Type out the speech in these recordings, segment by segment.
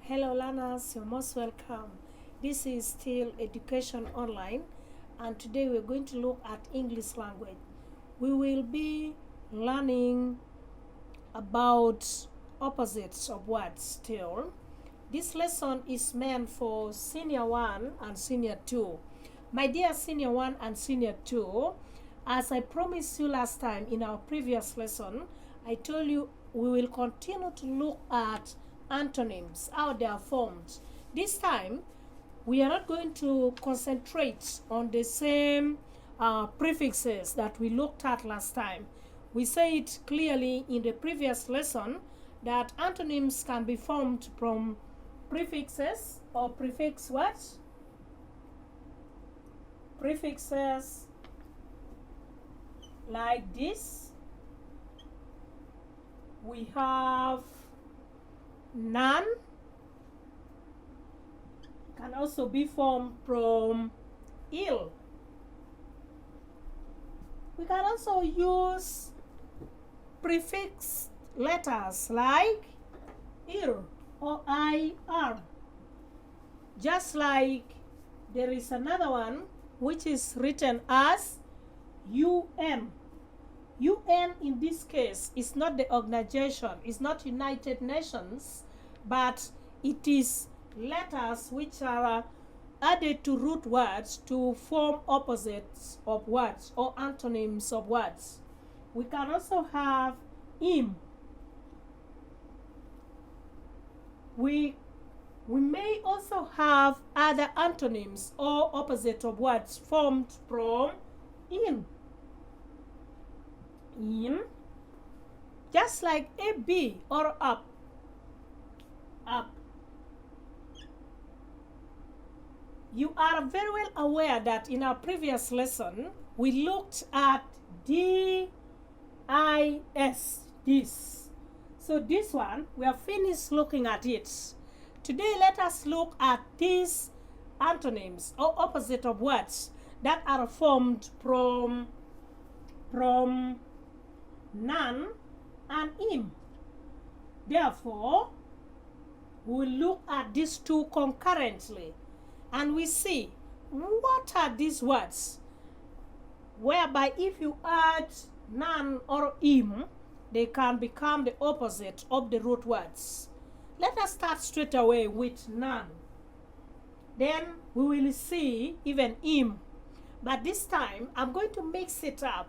Hello learners, you're most welcome. This is still Education Online, and today we're going to look at English language. We will be learning about opposites of words still. This lesson is meant for Senior 1 and Senior 2. My dear Senior 1 and Senior 2, as I promised you last time in our previous lesson, I told you we will continue to look at antonyms, how they are formed. This time, we are not going to concentrate on the same prefixes that we looked at last time. We said clearly in the previous lesson that antonyms can be formed from prefixes or prefix what? Prefixes like this. We have none, can also be formed from ill. We can also use prefix letters like ir or ir. Just like there is another one which is written as UN. UN in this case is not the organization, it's not United Nations, but it is letters which are added to root words to form opposites of words or antonyms of words. We can also have im. We may also have other antonyms or opposite of words formed from in. In, just like a b or up. You are very well aware that in our previous lesson we looked at dis, this. So this one we have finished looking at it. Today let us look at these antonyms or opposite of words that are formed from none and im. Therefore, we'll look at these two concurrently and we see what are these words whereby if you add none or im, they can become the opposite of the root words. Let us start straight away with none. Then we will see even im. But this time, I'm going to mix it up.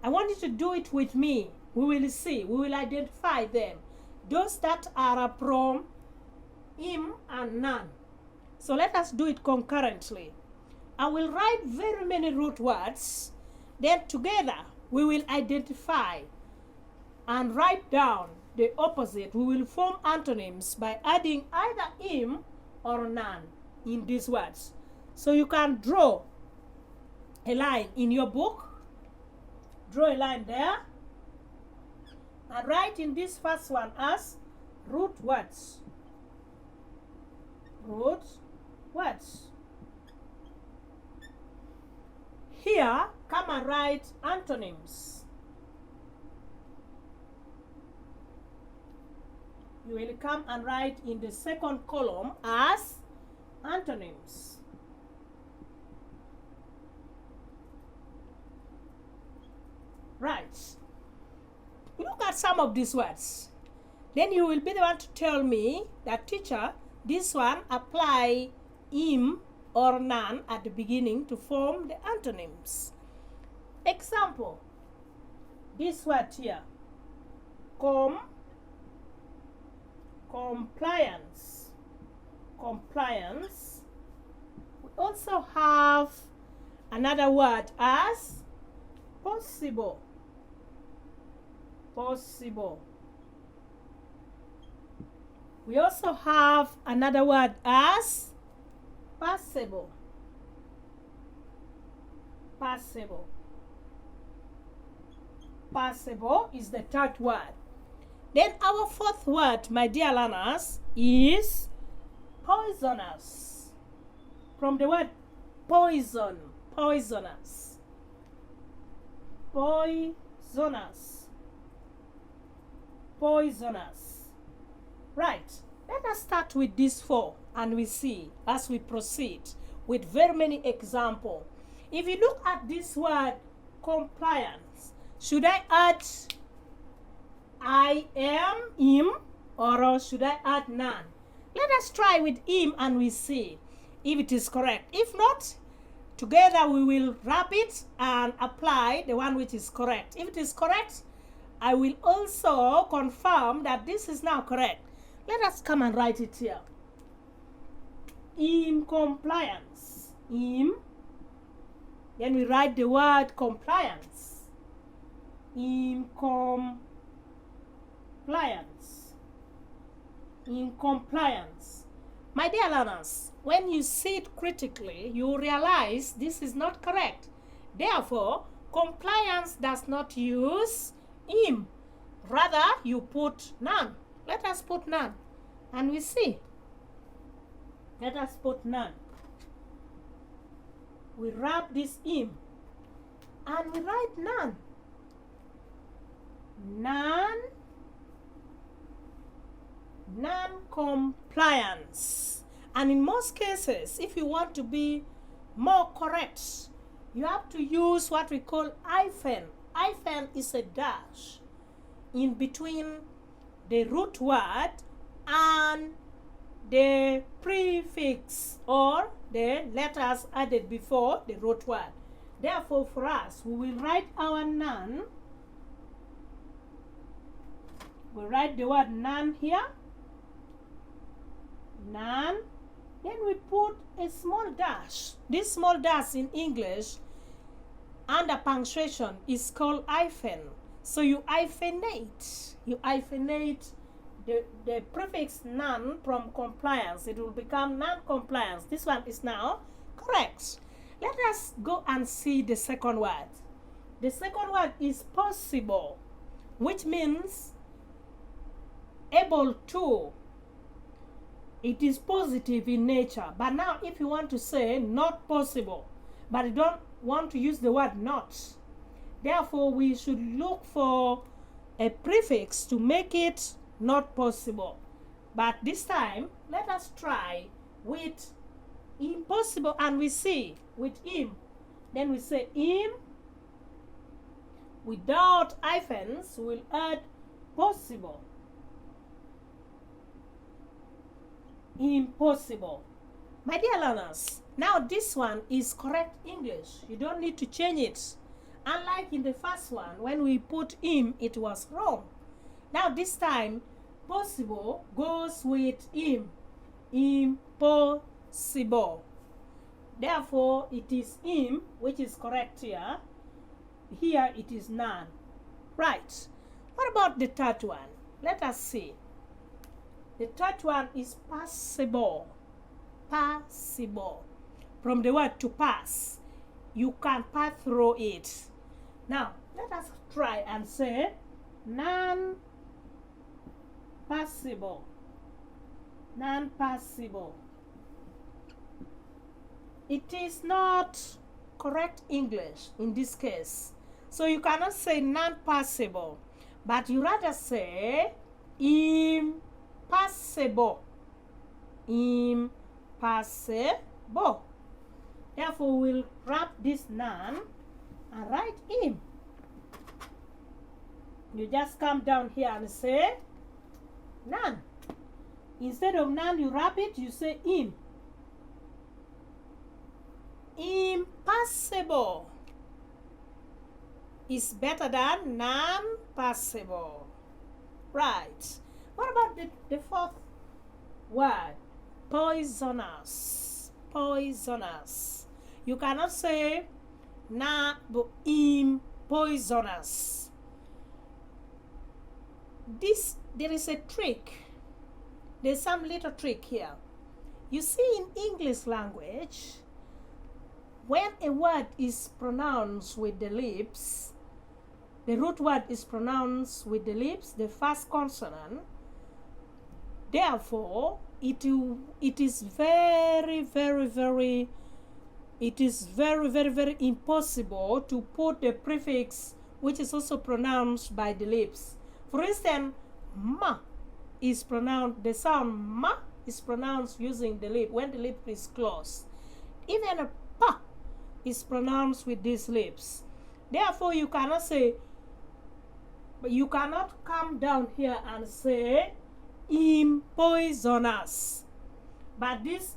I want you to do it with me. We will see. We will identify them. Those that are from im and none. So let us do it concurrently. I will write very many root words. Then together we will identify and write down the opposite. We will form antonyms by adding either im or none in these words. So you can draw a line in your book. Draw a line there and write in this first one as root words. Root words. Here, come and write antonyms. You will come and write in the second column as antonyms. Right. Look at some of these words. Then you will be the one to tell me that teacher, this one apply im or none at the beginning to form the antonyms. Example, this word here, compliance. Compliance. We also have another word as possible. Possible. We also have another word as passable. Passable. Passable is the third word. Then our fourth word, my dear learners, is poisonous. From the word poison. Poisonous. Poisonous. Poisonous. Right. Let us start with these 4 and we see as we proceed with very many examples. If you look at this word compliance, should I add I am, im, or should I add none? Let us try with im and we see if it is correct. If not, together we will wrap it and apply the one which is correct. If it is correct, I will also confirm that this is now correct. Let us come and write it here. In compliance. In. Then we write the word compliance. In compliance. In compliance. My dear learners, when you see it critically, you realize this is not correct. Therefore, compliance does not use im. Rather, you put none. Let us put none. And we see. Let us put none. We wrap this im. And we write none. None. Non-compliance. And in most cases, if you want to be more correct, you have to use what we call hyphen. Hyphen is a dash in between the root word and the prefix or the letters added before the root word. Therefore, for us, we will write our none. We'll write the word none here. None. Then we put a small dash. This small dash in English under punctuation is called hyphen. So you hyphenate. You hyphenate the prefix none from compliance. It will become non-compliance. This one is now correct. Let us go and see the second word. The second word is possible, which means able to. It is positive in nature. But now if you want to say not possible, but you don't want to use the word not, therefore we should look for a prefix to make it not possible. But this time, let us try with impossible and we see with im. Then we say im. Without hyphens, we'll add possible. Impossible. My dear learners, now this one is correct English. You don't need to change it. Unlike in the first one, when we put im, it was wrong. Now this time, possible goes with im. Impossible. Therefore, it is im, which is correct here. Here it is none. Right. What about the third one? Let us see. The third one is passable. Passable. From the word to pass. You can pass through it. Now, let us try and say non-passable. Non-passable. It is not correct English in this case. So you cannot say non-passable, but you rather say impassable. Impassable. Therefore, we'll wrap this none and write im. You just come down here and say none. Instead of none, you wrap it, you say im. Impassable is better than non-passable. Right. What about the fourth word? Poisonous. Poisonous. You cannot say poisonous. There is a trick. There's some little trick here. You see, in English language, when a word is pronounced with the lips, the root word is pronounced with the lips, the first consonant. Therefore, it is very impossible to put the prefix which is also pronounced by the lips. For instance, ma is pronounced, the sound ma is pronounced using the lip when the lip is closed. Even a pa is pronounced with these lips. Therefore, you cannot say, but you cannot come down here and say poisonous. But this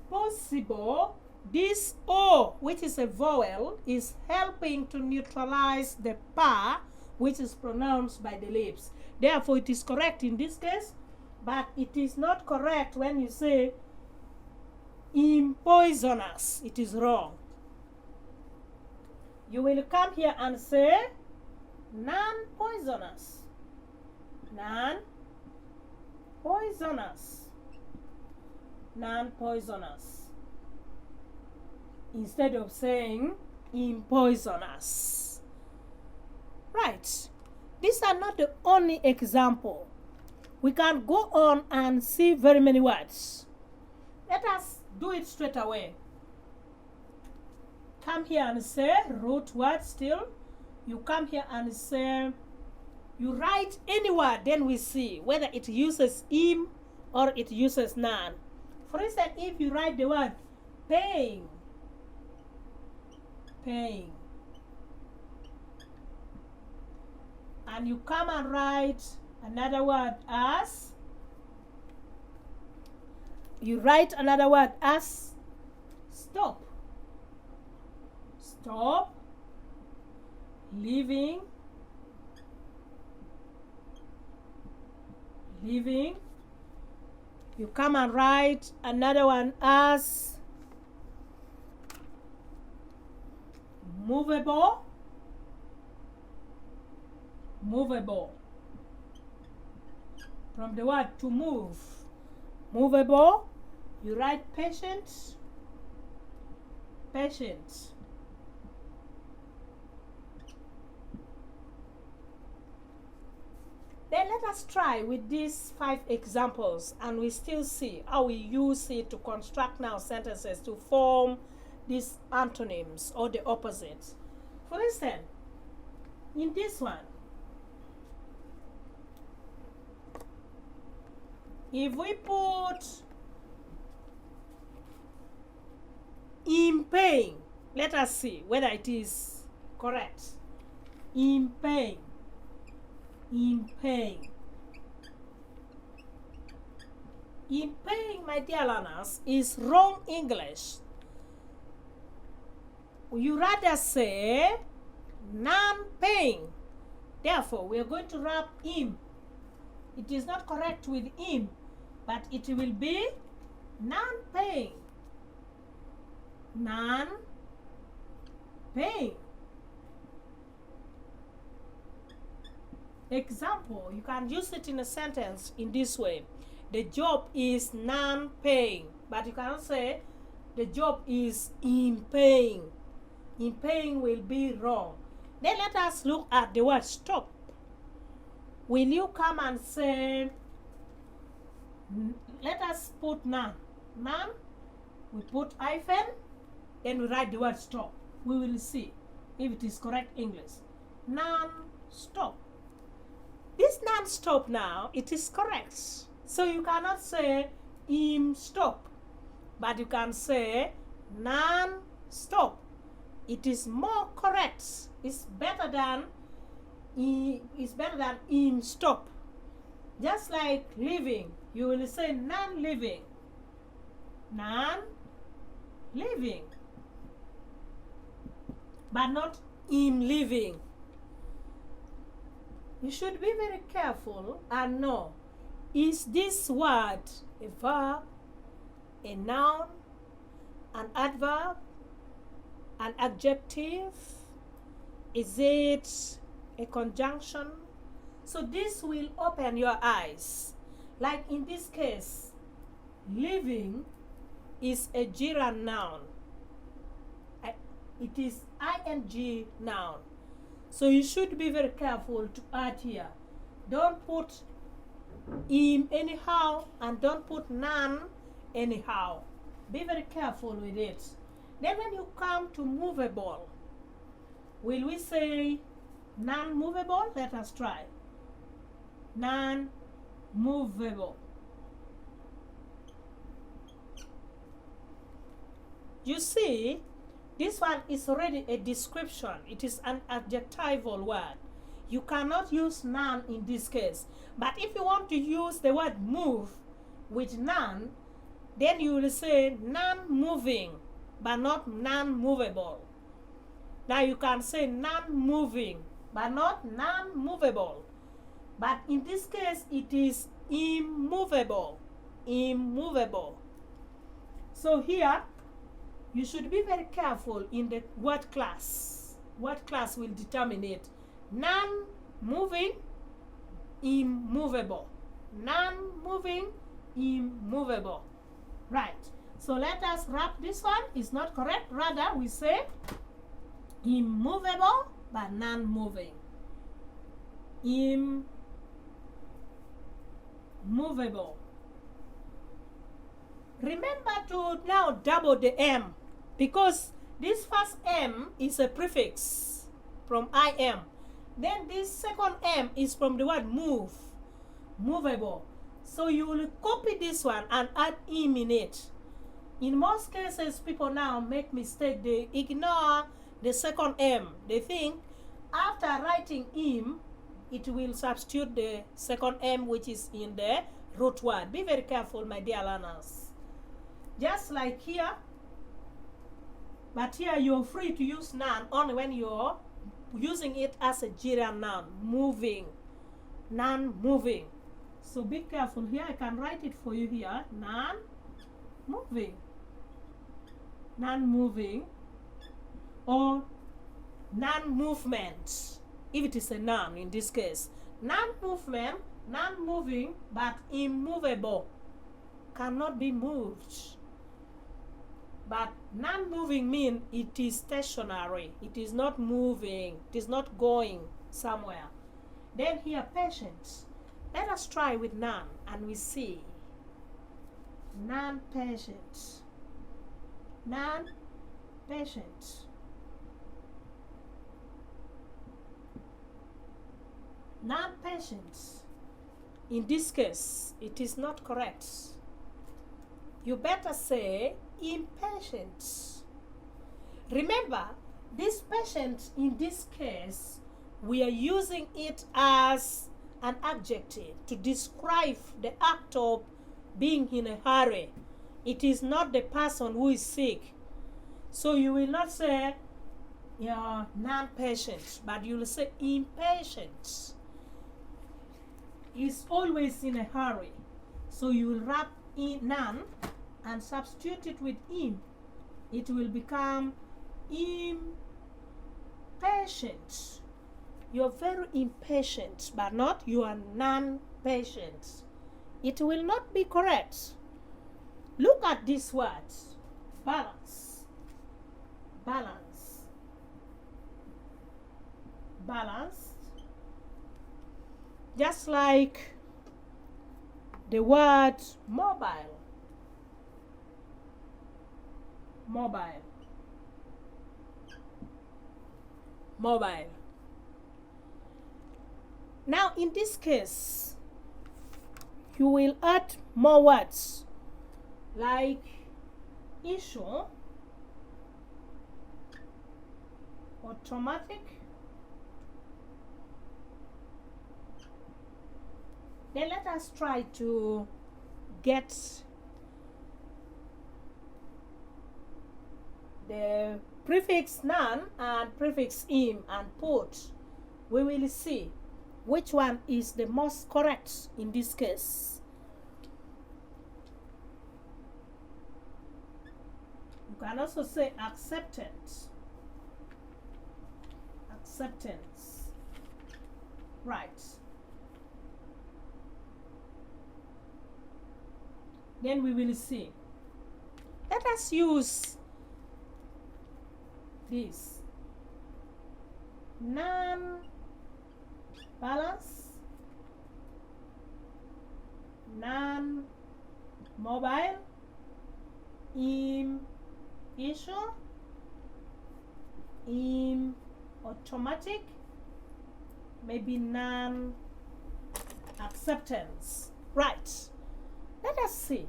impossible, this O, which is a vowel, is helping to neutralize the pa, which is pronounced by the lips. Therefore, it is correct in this case, but it is not correct when you say poisonous. It is wrong. You will come here and say non-poisonous. Non-poisonous. Non-poisonous. Instead of saying poisonous. Right. These are not the only example. We can go on and see very many words. Let us do it straight away. Come here and say root word still. You come here and say, you write any word, then we see whether it uses im or it uses non. For instance, if you write the word paying, paying, and you come and write another word as, you write another word as stop, stop, living, living. You come and write another one as movable, movable. From the word to move, movable. You write patient, patient. Then let us try with these 5 examples, and we still see how we use it to construct now sentences to form these antonyms or the opposite. For instance, in this one, if we put in paying, let us see whether it is correct. In paying. In paying. In paying, my dear learners, is wrong English. You rather say non-paying. Therefore, we are going to wrap im. It is not correct with im, but it will be non-paying. Non-paying. Example, you can use it in a sentence in this way. The job is non-paying, but you cannot say the job is in paying. In paying will be wrong. Then let us look at the word stop. Will you come and say, let us put none. None, we put hyphen, then we write the word stop. We will see if it is correct English. Non-stop. This non-stop now, it is correct. So you cannot say stop, but you can say non-stop. It is more correct. It's better than stop. Just like living, you will say non-living. Non-living. But not living. You should be very careful and know, is this word a verb, a noun, an adverb, an adjective? Is it a conjunction? So this will open your eyes. Like in this case, living is a gerund noun. It is ing noun. So you should be very careful to add here. Don't put im anyhow and don't put none anyhow. Be very careful with it. Then when you come to movable, will we say non-movable? Let us try. non-movable. You see, this one is already a description. It is an adjectival word. You cannot use non in this case. But if you want to use the word move with non, then you will say non-moving, but not non-movable. Now you can say non-moving, but not non-movable. But in this case, it is immovable. Immovable. So here, you should be very careful in the word class. What class will determine it? Non-moving, immovable. Non-moving, immovable. Right. So let us wrap this one. It's not correct. Rather, we say immovable but non-moving. Immovable. Remember to now double the M, because this first M is a prefix from IM. Then this second M is from the word move, movable. So you will copy this one and add im in it. In most cases, people now make mistake. They ignore the second M. They think after writing im, it will substitute the second M which is in the root word. Be very careful, my dear learners. Just like here, but here you're free to use noun only when you're using it as a gerund noun, moving, non-moving. So be careful here. I can write it for you here. Non-moving. Non-moving or non-movement, if it is a noun in this case. Non-movement, non-moving, but immovable. Cannot be moved. But non-moving means it is stationary. It is not moving. It is not going somewhere. Then here, patient. Let us try with non and we see. Non-patient. Non-patient. Non-patient. In this case, it is not correct. You better say impatient. Remember, this patient in this case, we are using it as an adjective to describe the act of being in a hurry. It is not the person who is sick. So you will not say you're non-patient, but you will say impatient. Is always in a hurry. So you will wrap in non and substitute it with im. It will become impatient. You're very impatient, but not you are non-patient. It will not be correct. Look at this word. Balance. Balance. Balance. Just like the word mobile. Mobile. Mobile. Now in this case, you will add more words like issue, automatic. Then let us try to get the prefix non and prefix im and put. We will see which one is the most correct in this case. You can also say acceptance. Acceptance. Right. Then we will see. Let us use this. Non-balance, non-mobile, issue, automatic, maybe acceptance. Right. Let us see.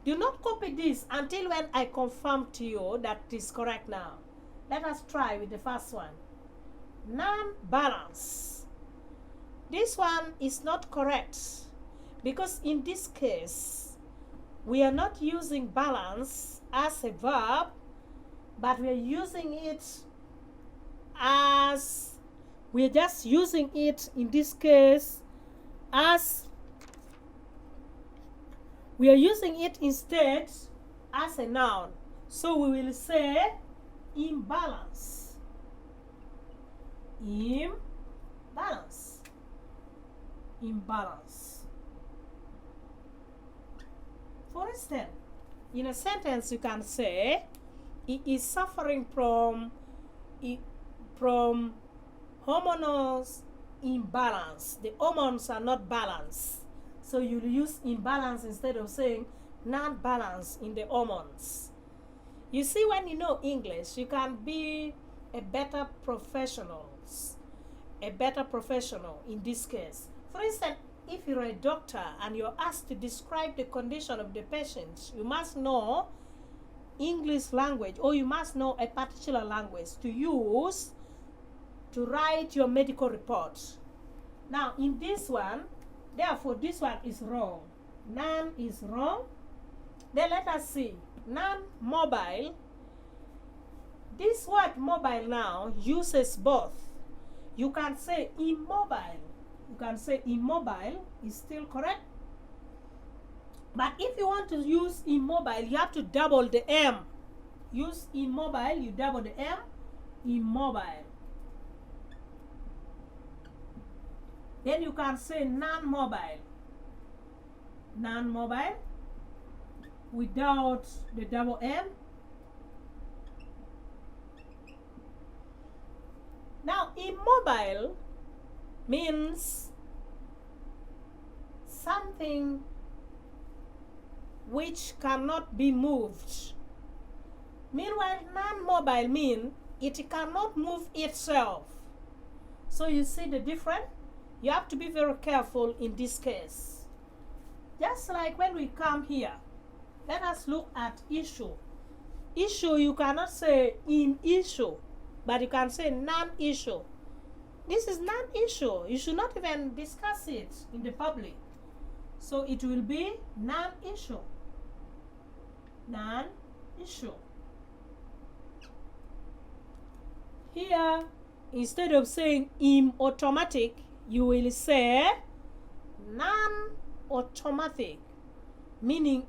Do not copy this until when I confirm to you that it is correct now. Let us try with the first one. Non-balance. This one is not correct because in this case, we are not using balance as a verb, but we are using it as, we're just using it in this case as, we are using it instead as a noun. So we will say imbalance. Imbalance. Imbalance. For instance, in a sentence you can say, he is suffering from hormonal imbalance. The hormones are not balanced. So you use imbalance instead of saying non-balance in the hormones. You see, when you know English, you can be a better professional in this case. For instance, if you're a doctor and you're asked to describe the condition of the patient, you must know English language, or you must know a particular language to use to write your medical report. Now, in this one, therefore, this one is wrong. Non is wrong. Then let us see. Non-mobile. This word mobile now uses both. You can say immobile. You can say immobile is still correct. But if you want to use immobile, you have to double the M. Use immobile, you double the M. Immobile. Then you can say non-mobile. Non-mobile without the double M. Now, immobile means something which cannot be moved. Meanwhile, non-mobile means it cannot move itself. So you see the difference? You have to be very careful in this case. Just like when we come here, let us look at issue. Issue, you cannot say in issue, but you can say non-issue. This is non-issue. You should not even discuss it in the public. So it will be non-issue. Non-issue. Here, instead of saying automatic, you will say non-automatic, meaning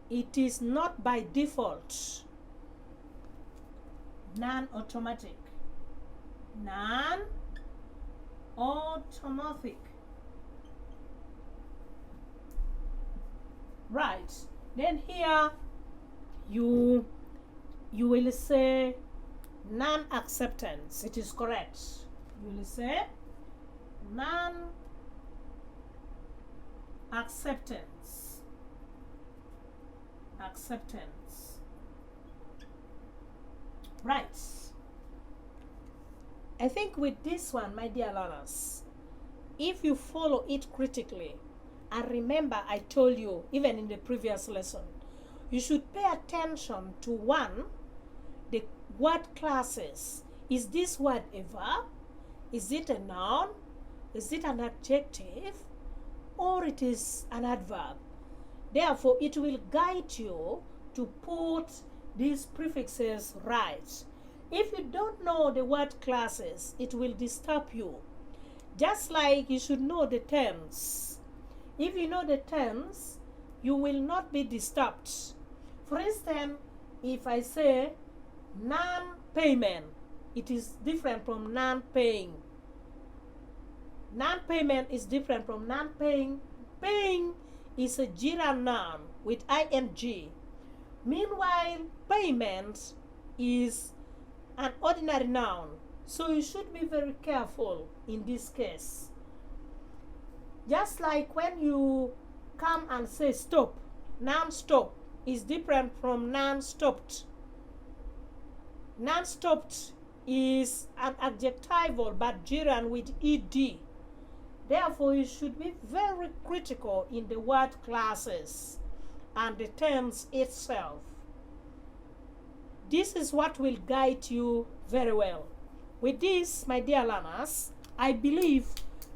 it is not by default. Non-automatic. Non-automatic. Right. Then here you will say non-acceptance. It is correct. You will say non-acceptance. Acceptance. Right. I think with this one, my dear learners, if you follow it critically, and remember I told you, even in the previous lesson, you should pay attention to one, the word classes. Is this word a verb? Is it a noun? Is it an adjective? Or it is an adverb? Therefore, it will guide you to put these prefixes right. If you don't know the word classes, it will disturb you. Just like you should know the terms. If you know the terms, you will not be disturbed. For instance, if I say non-payment, it is different from non-paying. Non-payment is different from non-paying. Paying is a gerund noun with ing. Meanwhile, payment is an ordinary noun. So you should be very careful in this case. Just like when you come and say stop, non-stop is different from non-stopped. Non-stopped is an adjectival but gerund with ed. Therefore, you should be very critical in the word classes and the tense itself. This is what will guide you very well. With this, my dear learners, I believe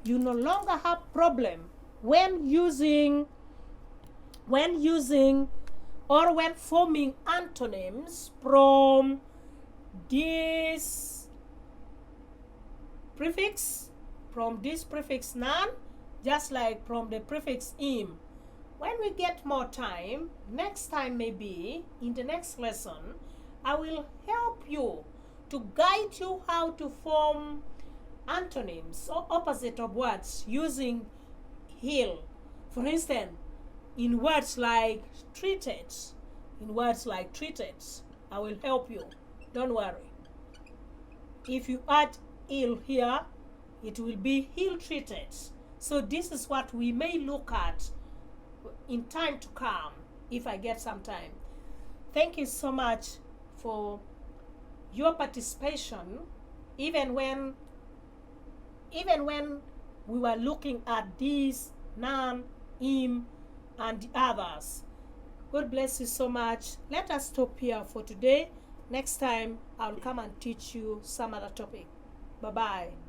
you no longer have problem when using or when forming antonyms from this prefix, non, just like from the prefix im. When we get more time, next time maybe, in the next lesson, I will help you to guide you how to form antonyms or opposite of words using hill. For instance, in words like treated, I will help you. Don't worry. If you add ill here, it will be ill-treated. So this is what we may look at in time to come, if I get some time. Thank you so much for your participation, even when we were looking at these non, im, and the others. God bless you so much. Let us stop here for today. Next time, I'll come and teach you some other topic. Bye-bye.